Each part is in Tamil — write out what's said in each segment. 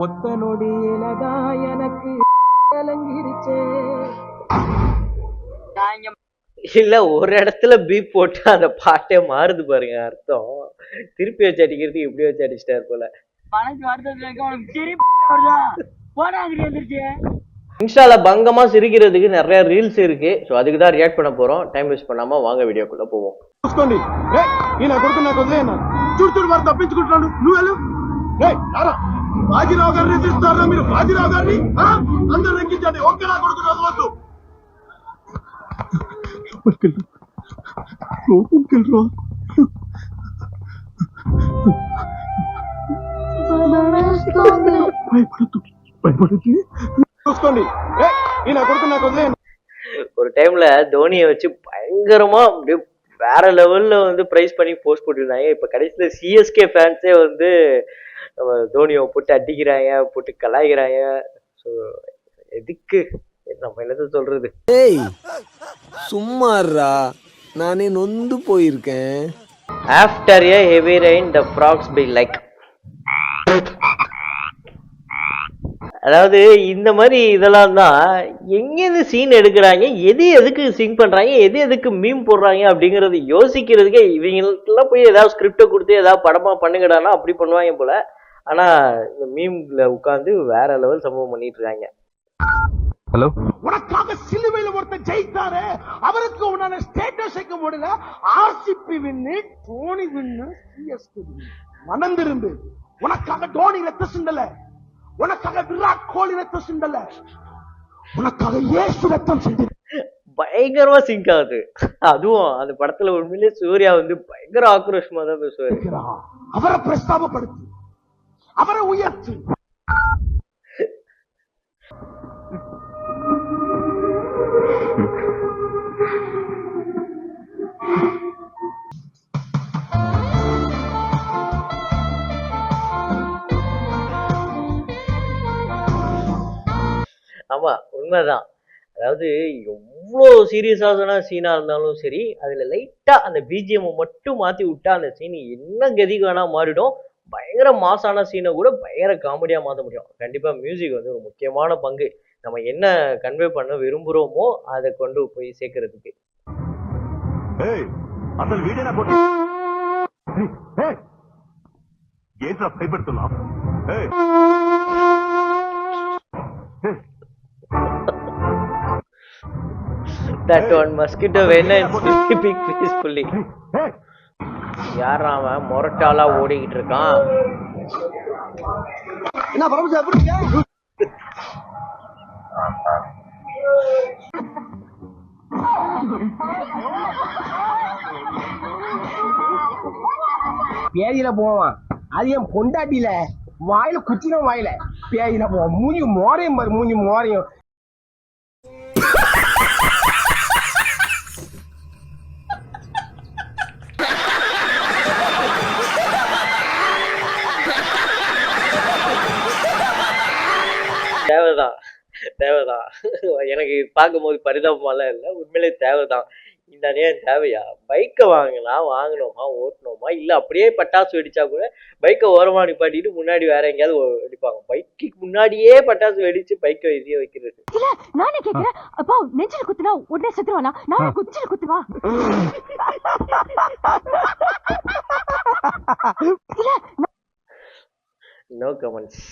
ஒத்த நொடியிலதான் எனக்கு கலங்கிருச்சே. இல்ல ஒரு இடத்துல பீப் போட்டு அந்த பாட்டே மாறுது பாருங்க அர்த்தம். திருப்பி வச்சு அடிக்கிறதுக்கு இப்படி வச்சு அடிச்சிட்டாரு போல. இன்ஸ்டால பங்கமா சிரிக்கிறதுக்கு நிறைய ரீல்ஸ் இருக்கு. ஸோ அதுக்கு தான் ரியாக்ட் பண்ண போறோம். டைம் வேஸ்ட் பண்ணாம வாங்க வீடியோக்குள்ள போவோம். ஒரு டைம்ல தோனியை வச்சு பயங்கரமா அப்படியே வேற லெவல்ல வந்து பிரைஸ் பண்ணி போஸ்ட் போட்டிருந்தாங்க. இப்ப கடைசியில சிஎஸ்கே ஃபேன்ஸே வந்து தோனியை போட்டு அடிக்கிறாங்க, போட்டு கலாய்க்கிறாங்க. ஸோ எதுக்கு நம்ம என்னது சொல்றது? ஏய் சும்மாறா, நானே நொந்து போயிருக்கேன். After a heavy rain the frogs be like. அதாவது இந்த மாதிரி இதெல்லாம் தான் எங்கேருந்து சீன் எடுக்கிறாங்க, எதுக்கு சிங் பண்றாங்க, எதுக்கு மீம் போடுறாங்க அப்படிங்கறது யோசிக்கிறதுக்கே இவங்களுக்கெல்லாம் போய் ஏதாவது ஸ்கிரிப்டை கொடுத்து ஏதாவது படமா பண்ணுங்கடானா அப்படி பண்ணுவாங்க போல. ஆனா இந்த மீம்ல உட்காந்து வேற லெவல் சம்பவம் பண்ணிட்டு இருக்காங்க. ஹலோ, உனக்காக சிலுவையில் ஒருத்தர் ஜெயித்தாரு, அவருக்கு உன்னால ஸ்டேட்டஸ் வைக்க முடியல. ஆர்சிபி வின்னு, தோனி வின்னு, சிஎஸ்கே மனந்திருந்து உனக்காக தோனி ரத்த சிந்தல, உனக்காக விராட் கோலி ரத்த சிந்தல, உனக்காக இயேசு ரத்தம் சிந்தல. பயங்கரமா சிங்க் ஆகுது. அதுவும் அந்த படத்துல உண்மையிலே சூர்யா வந்து பயங்கர ஆக்ரோஷமா தான் பேசுவாரு. அவரை பிரஸ்தாபப்படுத்து, அவரை உயர்த்து. ஆமா உண்மைதான். அதாவது எவ்வளவு சீரியஸான சீனா இருந்தாலும் சரி, அதுல லைட்டா அந்த பிஜிஎம் மட்டும் மாத்தி விட்டா அந்த சீன் என்ன கதிக்கு வேணா மாறிடும். பயங்கர மாசான சீனை கூட பயங்கர காமெடியா மாற்ற முடியும். கண்டிப்பா மியூசிக் வந்து ஒரு முக்கியமான பங்கு. நம்ம என்ன கன்வே பண்ண விரும்புறோமோ அதை கொண்டு போய் சேர்க்கறதுக்கு. That one mosquito went and sleeping peacefully. யாரா அவன் மொரட்டாலா ஓடிக்கிட்டு இருக்கான்? என்ன பரமசா எப்படி பேயில போவான். அது என் பொண்டாட்டில வாயில குச்சின வாயில பேயில போவான். மூஞ்சி மோரையும் பாரு, மூஞ்சி மோரையும். தேவைதான் தேவைதான். எனக்கு பார்க்கும்போது பரிதாபமாலாம் இல்லை, உண்மையிலே தேவைதான். இந்த அநியாயம் தேவையா? பைக்கை வாங்கினோமா ஓட்டணுமா, இல்லை அப்படியே பட்டாசு வெடிச்சா கூட பைக்கை ஓரமா நிப்பாட்டிட்டு முன்னாடி வேற எங்கேயாவது வெடிப்பாங்க. பைக்கு முன்னாடியே பட்டாசு வெடிச்சு பைக்கை எரிய வைக்கிறது. இல்ல நானே கேக்குறேன், அப்பா நெஞ்சில குத்துனா உடனே செத்துருவானா? நான் குச்சில குத்துவா? இல்ல நோ கமெண்ட்ஸ்.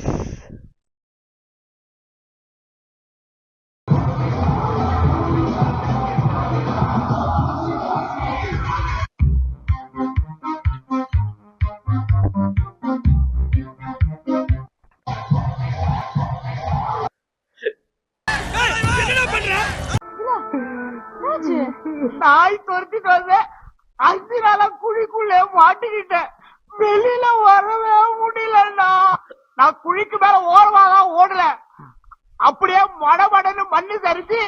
நாய் துரத்திட்டு வந்து 5 நாளா குழிக்குள்ள மாட்டிக்கிட்டேன். வெளியில வரவே முடியலன்னா. நான் குழிக்கு மேல ஓரமாக ஓடல, அப்படியே மடமடன்னு மண்ணு சரிச்சு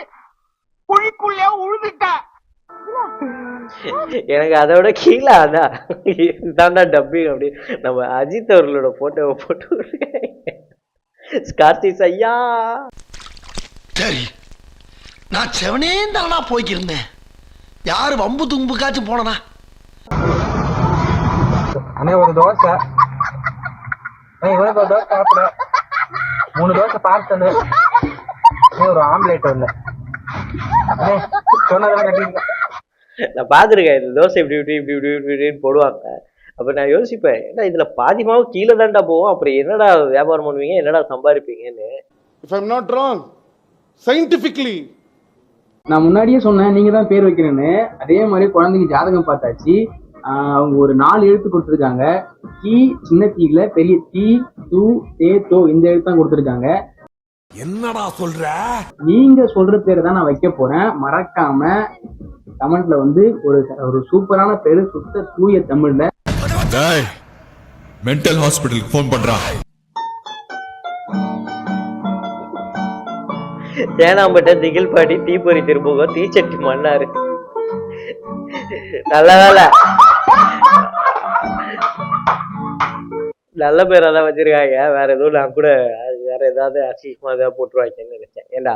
குழிக்குள்ளே உழுதுட்டேன். எனக்கு அதோட கீழே அதான் தாண்டா டப்பிங். அப்படி நம்ம அஜித் அவர்களோட போட்டோவை போட்டு ஸ்கார்த்திஸ் ஐயா. சரி, நான் செவனே தானா போய்க்கிருந்தேன். யாரு வம்பு தும்புக்காச்சும் போனா அண்ணே ஒரு தோசை. இவனுக்கு ஒரு தோசை சாப்பிட 3 தோசை பார்சல் ஒரு ஆம்லேட் ஒண்ணு சொன்னதெல்லாம் கட்டிருக்கேன். நான் பார்த்துருக்கேன் இந்த தோசை இப்படி இப்படி இப்படி இப்படி இப்படி இப்படின்னு போடுவாங்க. அப்ப நான் யோசிப்பேன், ஏன்னா இதுல பாதி மாவு கீழே தான்டா போவோம், அப்புறம் என்னடா வியாபாரம் பண்ணுவீங்க, என்னடா சம்பாதிப்பீங்கன்னு. If I'm not wrong, scientifically. நான் முன்னாடியே சொன்னேன் நீங்க தான் பேர் வைக்கிறேன்னு. அதே மாதிரி குழந்தைக்கு ஜாதகம் பார்த்தாச்சு. அவங்க ஒரு 4 எழுத்து கொடுத்துருக்காங்க. டி சின்ன தீல பெரிய டி து தே தோ இந்த எழுத்து தான் கொடுத்துருக்காங்க. என்னடா சொல்ற? நீங்க சொல்ற பேரை தான் நான் வைக்க போறேன். மறக்காம கமெண்ட்ல வந்து ஒரு சூப்பரான பேரு சுத்த தூய தமிழ்ல. மென்டல் ஹாஸ்பிட்டலுக்கு ஃபோன் பண்றா. தேனாம்பட்ட திகில் பாடி தீப்பொறி திரும்புகம் தீச்சட்டி மண்ணாரு. நல்ல வேலை, நல்ல பேரா தான் வச்சிருக்காங்க. வேற எதுவும் நான் கூட வேற ஏதாவது அசிங்கமா ஏதாவது போட்டுருவாங்கன்னு நினைச்சேன். ஏண்டா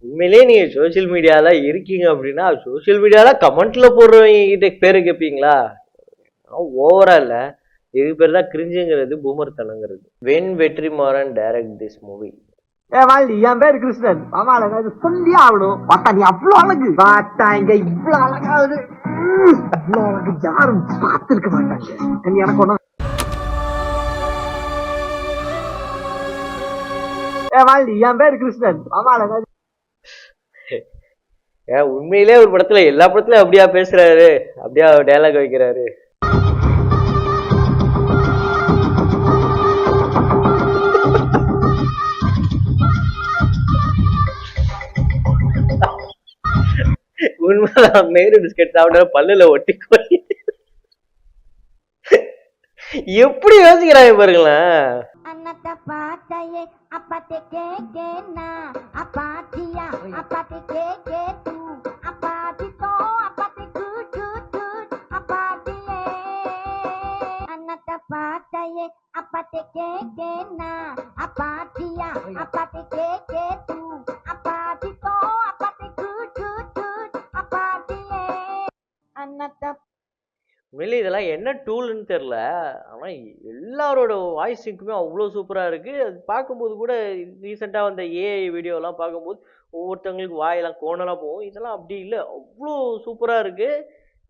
உண்மையிலேயே நீங்க சோசியல் மீடியால இருக்கீங்க அப்படின்னா சோசியல் மீடியால கமெண்ட்ல போடுறவங்க கிட்ட பேரு கேட்பீங்களா? ஓவரா இல்ல, இது பேர் தான் கிரிஞ்சுங்கிறது, பூமர் தனங்கிறது. When Vetrimaaran direct this movie. வாழ்டி என் பேரு கிருஷ்ணன். ஆமால சொல்லியே ஆகணும். பார்த்தா நீ அவ்வளவு அழகு. பார்த்தா இங்க இவ்வளவு அழகாவது இவ்வளவு அழகு யாரும் பார்த்திருக்க மாட்டாங்க. எனக்கு ஒண்ணு வாழ்டி என் பேரு கிருஷ்ணன். ஆமால ஏன் உண்மையிலே ஒரு படத்துல எல்லா படத்துலயும் அப்படியா பேசுறாரு, அப்படியா டைலாக் வைக்கிறாரு. உண்மைதான், மேரி பிஸ்கட் சாப்பிட பல்லுல ஒட்டி எப்படி யோசிக்கிறாங்க பாருங்களேன். அன்னத்த பாத்தையே அப்பத்தே கேக்கேனா அப்பாத்தியா அப்பத்தே கேக்கே தூ அப்பாத்தி தோ அப்பத்தே குடு குடு அப்பாத்தியே அன்னத்த பாத்தையே அப்பத்தே கேக்கேனா அப்பாத்தியா அப்பத்தே கேக்கே தூ அப்பாத்தி தோ அப்பத்தே குடு குடு அப்பாத்தியே அன்னத்த. உண்மையிலே இதெல்லாம் என்ன டூல்னு தெரியல, ஆனா எல்லாரோட வாய்ஸுக்குமே அவ்வளோ சூப்பரா இருக்கு. அது பார்க்கும்போது கூட ரீசெண்டா வந்த ஏஐ வீடியோலாம் பார்க்கும்போது ஒவ்வொருத்தவங்களுக்கு வாயெல்லாம் கோணலாம் போகும். இதெல்லாம் அப்படி இல்லை, அவ்வளோ சூப்பரா இருக்கு.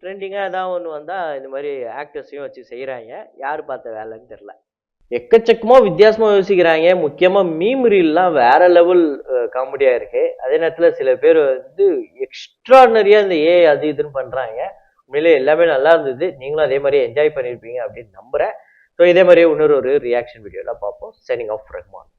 ட்ரெண்டிங்காக ஏதாவது ஒன்று வந்தா இந்த மாதிரி ஆக்டர்ஸையும் வச்சு செய்கிறாங்க. யார் பார்த்த வேலைன்னு தெரில. எக்கச்சக்கமா வித்தியாசமா யோசிக்கிறாங்க. முக்கியமா மீம் ரீல்லாம் வேற லெவல் காமெடியா இருக்கு. அதே நேரத்துல சில பேர் வந்து எக்ஸ்ட்ரானரியா இந்த ஏஐ அது இதுன்னு பண்றாங்க. உண்மையிலே எல்லாமே நல்லா இருந்தது. நீங்களும் அதே மாதிரி என்ஜாய் பண்ணியிருப்பீங்க அப்படின்னு நம்புறேன். ஸோ இதே மாதிரி இன்னொரு ரியாக்ஷன் வீடியோலாம் பார்ப்போம். Signing off Rahman.